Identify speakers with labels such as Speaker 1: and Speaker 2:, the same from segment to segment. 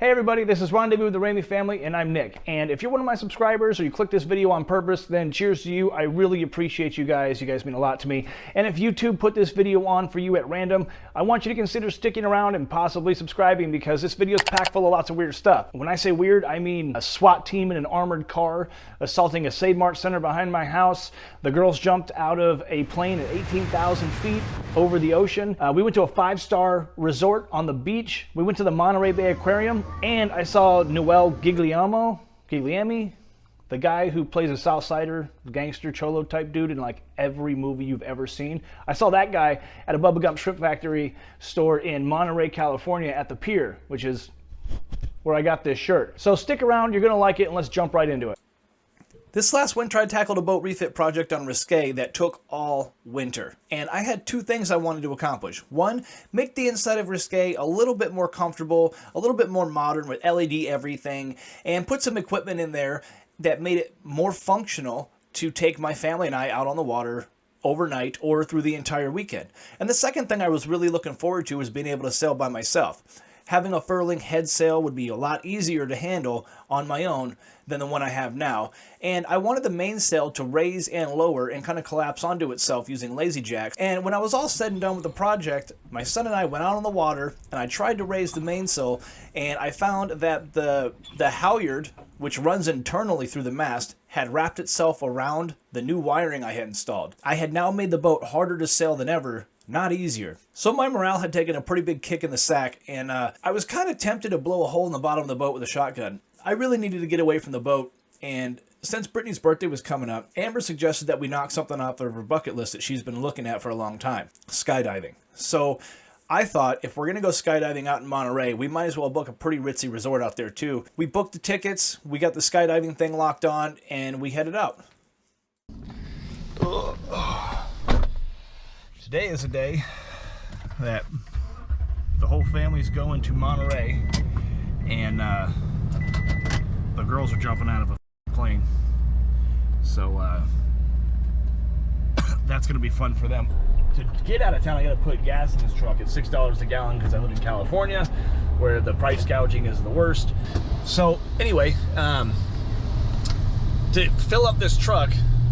Speaker 1: Hey everybody, this is Rendezvous with the Ramey family, and I'm Nick. And if you're one of my subscribers or you clicked this video on purpose, then cheers to you. I really appreciate you guys. You guys mean a lot to me. And if YouTube put this video on for you at random, I want you to consider sticking around and possibly subscribing because this video is packed full of lots of weird stuff. When I say weird, I mean a SWAT team in an armored car assaulting a Save Mart center behind my house. The girls jumped out of a plane at 18,000 feet over the ocean. We went to a 5-star resort on the beach. We went to the Monterey Bay Aquarium. And I saw Noel Gigliamo, the guy who plays a Southsider, gangster, cholo type dude in like every movie you've ever seen. I saw that guy at a Bubba Gump Shrimp Factory store in Monterey, California at the pier, which is where I got this shirt. So stick around, you're gonna like it, and let's jump right into it. This last winter, I tackled a boat refit project on Risqué that took all winter. And I had two things I wanted to accomplish. One, make the inside of Risqué a little bit more comfortable, a little bit more modern with LED everything, and put some equipment in there that made it more functional to take my family and I out on the water overnight or through the entire weekend. And the second thing I was really looking forward to was being able to sail by myself. Having a furling head sail would be a lot easier to handle on my own than the one I have now. And I wanted the mainsail to raise and lower and kind of collapse onto itself using lazy jacks. And when I was all said and done with the project, my son and I went out on the water and I tried to raise the mainsail, and I found that the halyard, which runs internally through the mast, had wrapped itself around the new wiring I had installed. I had now made the boat harder to sail than ever, not easier. So my morale had taken a pretty big kick in the sack, and I was kind of tempted to blow a hole in the bottom of the boat with a shotgun. I really needed to get away from the boat, and since Brittany's birthday was coming up, Amber suggested that we knock something off of her bucket list that she's been looking at for a long time, skydiving. So I thought if we're going to go skydiving out in Monterey, we might as well book a pretty ritzy resort out there too. We booked the tickets, we got the skydiving thing locked on, and we headed out. Today is a day that the whole family's going to Monterey, and the girls are jumping out of a plane. So that's going to be fun for them. To get out of town, I got to put gas in this truck at $6 a gallon because I live in California, where the price gouging is the worst. So anyway, to fill up this truck,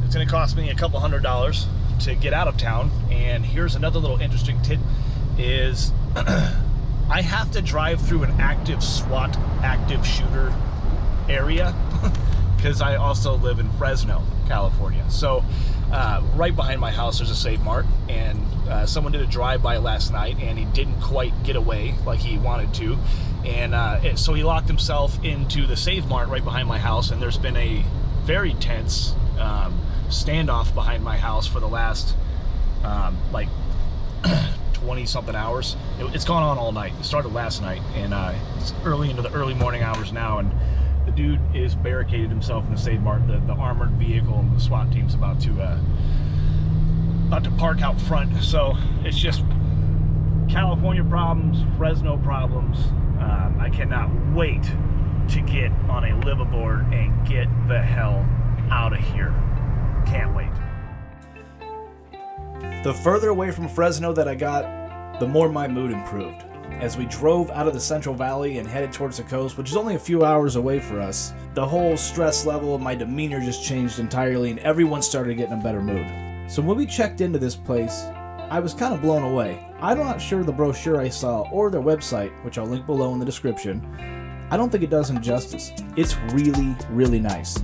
Speaker 1: it's going to cost me a couple $100 to get out of town. And here's another little interesting tip is I have to drive through an active SWAT active shooter area because I also live in Fresno, California. So right behind my house there's a Save Mart, and someone did a drive-by last night and he didn't quite get away like he wanted to, and so he locked himself into the Save Mart right behind my house, and there's been a very tense standoff behind my house for the last like 20-something hours. It's gone on all night. It started last night, and it's early into the early morning hours now, and the dude is barricaded himself in the Save Mart. The armored vehicle and the SWAT team's about to park out front. So it's just California problems, Fresno problems. I cannot wait to get on a liveaboard and get the hell out of here. Can't wait. The further away from Fresno that I got, the more my mood improved. As we drove out of the Central Valley and headed towards the coast, which is only a few hours away for us, the whole stress level, my demeanor just changed entirely, and everyone started getting a better mood. So when we checked into this place, I was kind of blown away. I'm not sure the brochure I saw or their website, which I'll link below in the description, I don't think it does them justice. It's really, really nice.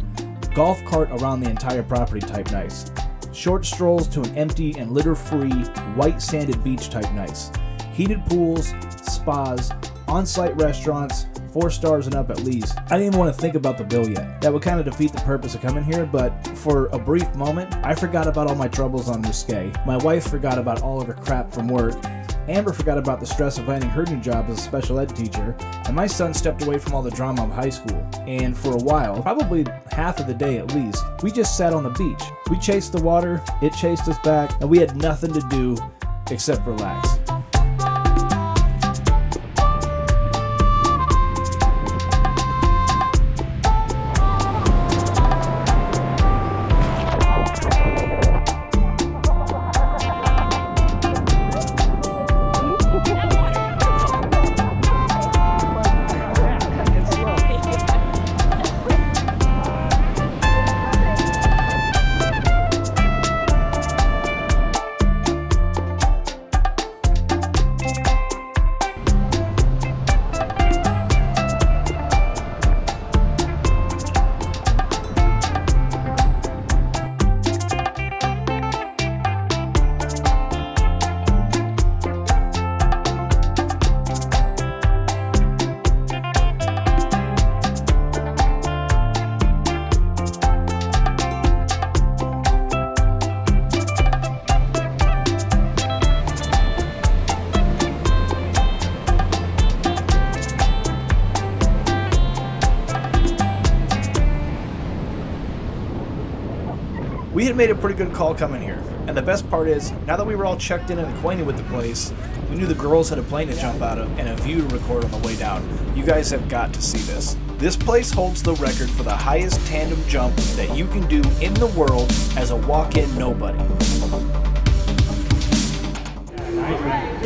Speaker 1: Golf cart around the entire property type nice. Short strolls to an empty and litter-free, white sanded beach type nice. Heated pools, spas, on-site restaurants, 4 stars and up at least. I didn't even want to think about the bill yet. That would kind of defeat the purpose of coming here, but for a brief moment, I forgot about all my troubles on Risqué. My wife forgot about all of her crap from work. Amber forgot about the stress of landing her new job as a special ed teacher, and my son stepped away from all the drama of high school. And for a while, probably half of the day at least, we just sat on the beach. We chased the water, it chased us back, and we had nothing to do except relax. We had made a pretty good call coming here, and the best part is, now that we were all checked in and acquainted with the place, we knew the girls had a plane to jump out of and a view to record on the way down. You guys have got to see this. This place holds the record for the highest tandem jump that you can do in the world as a walk-in nobody.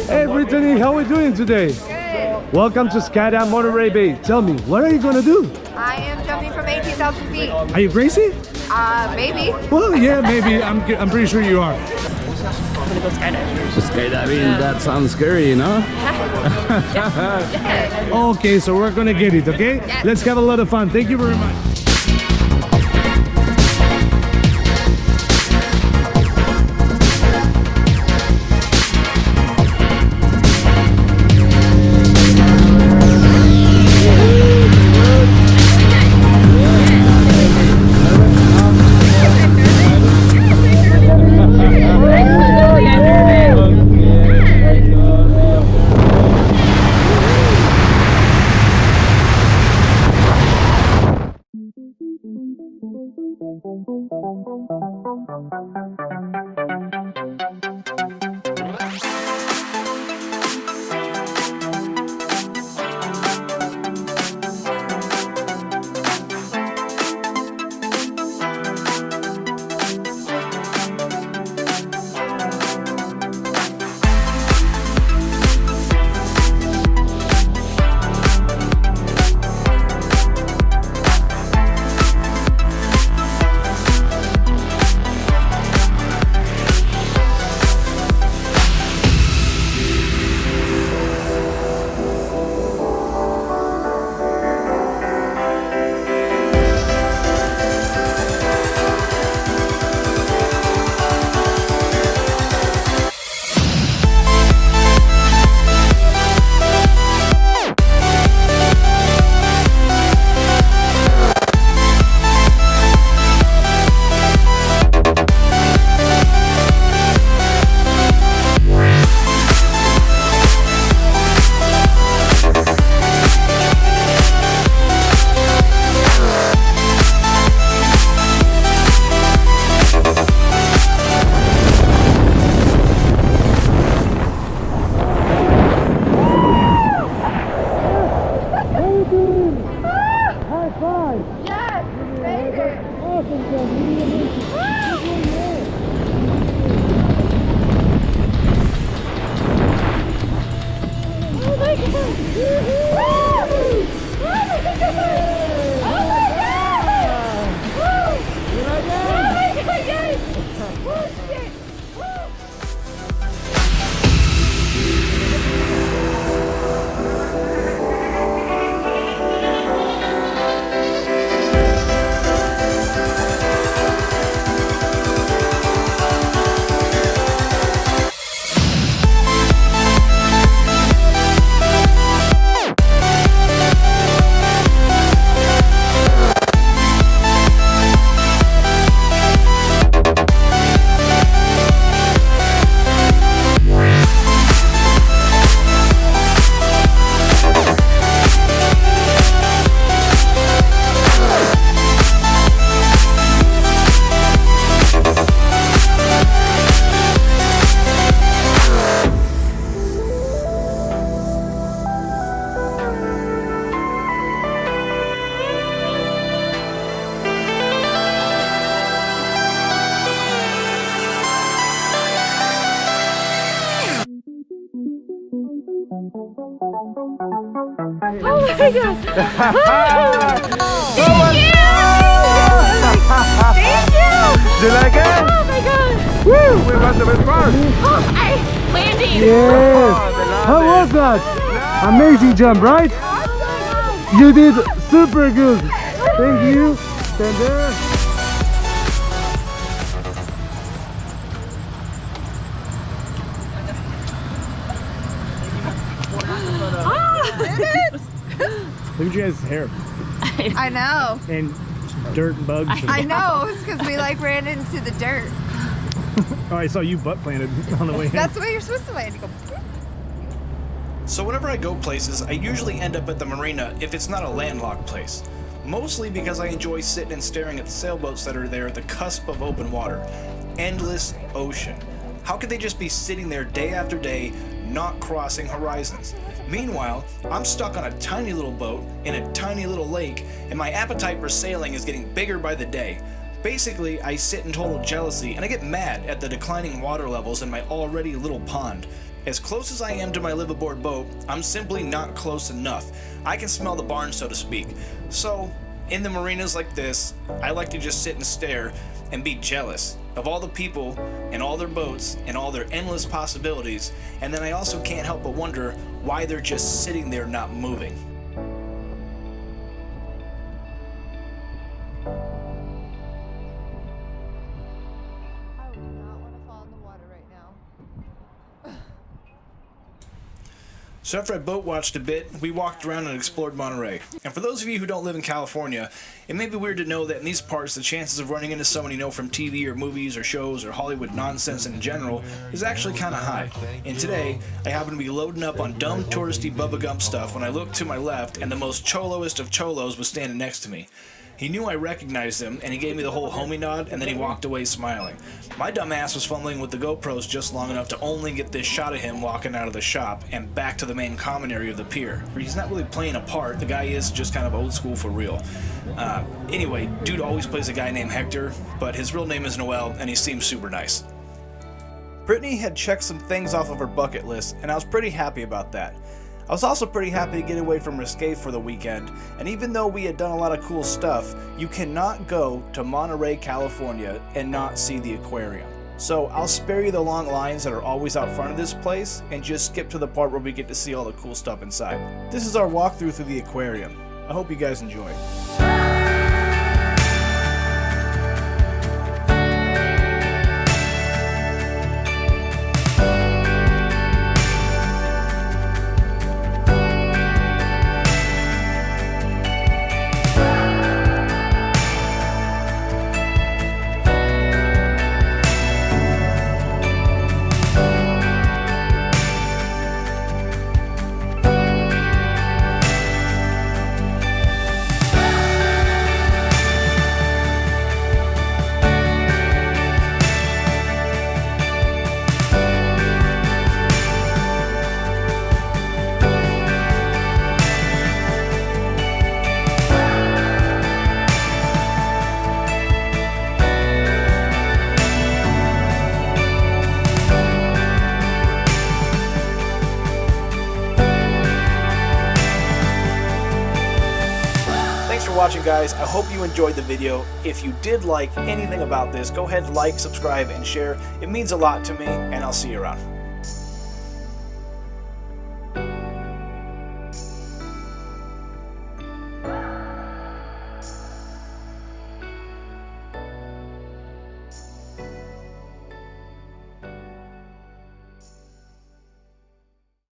Speaker 2: Hey Brittany, how are we doing today?
Speaker 3: Good.
Speaker 2: Welcome to Skydiving Monterey Bay. Tell me, what are you gonna do?
Speaker 3: I am jumping from 18,000 feet.
Speaker 2: Are you crazy?
Speaker 3: Maybe.
Speaker 2: Well, yeah, maybe. I'm pretty sure you are.
Speaker 3: I'm gonna go skydiving.
Speaker 4: Skydiving, that sounds scary, you know?
Speaker 3: Yeah.
Speaker 2: Okay, so we're gonna get it, okay?
Speaker 3: Yes.
Speaker 2: Let's have a lot of fun. Thank you very much.
Speaker 3: Oh my god! Thank you! Thank you!
Speaker 2: You like it?
Speaker 3: Oh my god!
Speaker 2: Woo! We got the best part.
Speaker 3: Oh, landing!
Speaker 2: Yes! How was that? Amazing jump, right?
Speaker 3: Awesome!
Speaker 2: You did super good. Thank you. Stand there. Look at you guys' hair
Speaker 3: I know.
Speaker 2: and dirt and bugs.
Speaker 3: I know. It's because we like ran into the dirt.
Speaker 2: Oh, I saw you butt planted on the way in.
Speaker 3: That's the way you're supposed to land. You go.
Speaker 1: So whenever I go places, I usually end up at the marina if it's not a landlocked place. mostly because I enjoy sitting and staring at the sailboats that are there at the cusp of open water. Endless ocean. How could they just be sitting there day after day, not crossing horizons? Meanwhile, I'm stuck on a tiny little boat in a tiny little lake, and my appetite for sailing is getting bigger by the day. Basically, I sit in total jealousy, and I get mad at the declining water levels in my already little pond. As close as I am to my live-aboard boat, I'm simply not close enough. I can smell the barn, so to speak. So, in the marinas like this, I like to just sit and stare and be jealous of all the people and all their boats and all their endless possibilities, and then I also can't help but wonder why they're just sitting there not moving.
Speaker 3: I would not want to fall in the water right now.
Speaker 1: So after I boat watched a bit, we walked around and explored Monterey. And for those of you who don't live in California, it may be weird to know that in these parts the chances of running into someone you know from TV or movies or shows or Hollywood nonsense in general is actually kind of high. And today, I happen to be loading up on dumb touristy Bubba Gump stuff when I looked to my left and the most choloest of cholos was standing next to me. He knew I recognized him, and he gave me the whole homie nod, and then he walked away smiling. My dumb ass was fumbling with the GoPros just long enough to only get this shot of him walking out of the shop and back to the main common area of the pier. He's not really playing a part, the guy is just kind of old school for real. Anyway, dude always plays a guy named Hector, but his real name is Noel, and he seems super nice. Brittany had checked some things off of her bucket list, and I was pretty happy about that. I was also pretty happy to get away from Risqué for the weekend, and even though we had done a lot of cool stuff, you cannot go to Monterey, California and not see the aquarium. So I'll spare you the long lines that are always out front of this place and just skip to the part where we get to see all the cool stuff inside. This is our walkthrough through the aquarium. I hope you guys enjoy. Watching, guys. I hope you enjoyed the video. If you did like anything about this, go ahead, like, subscribe, and share. It means a lot to me, and I'll see you around.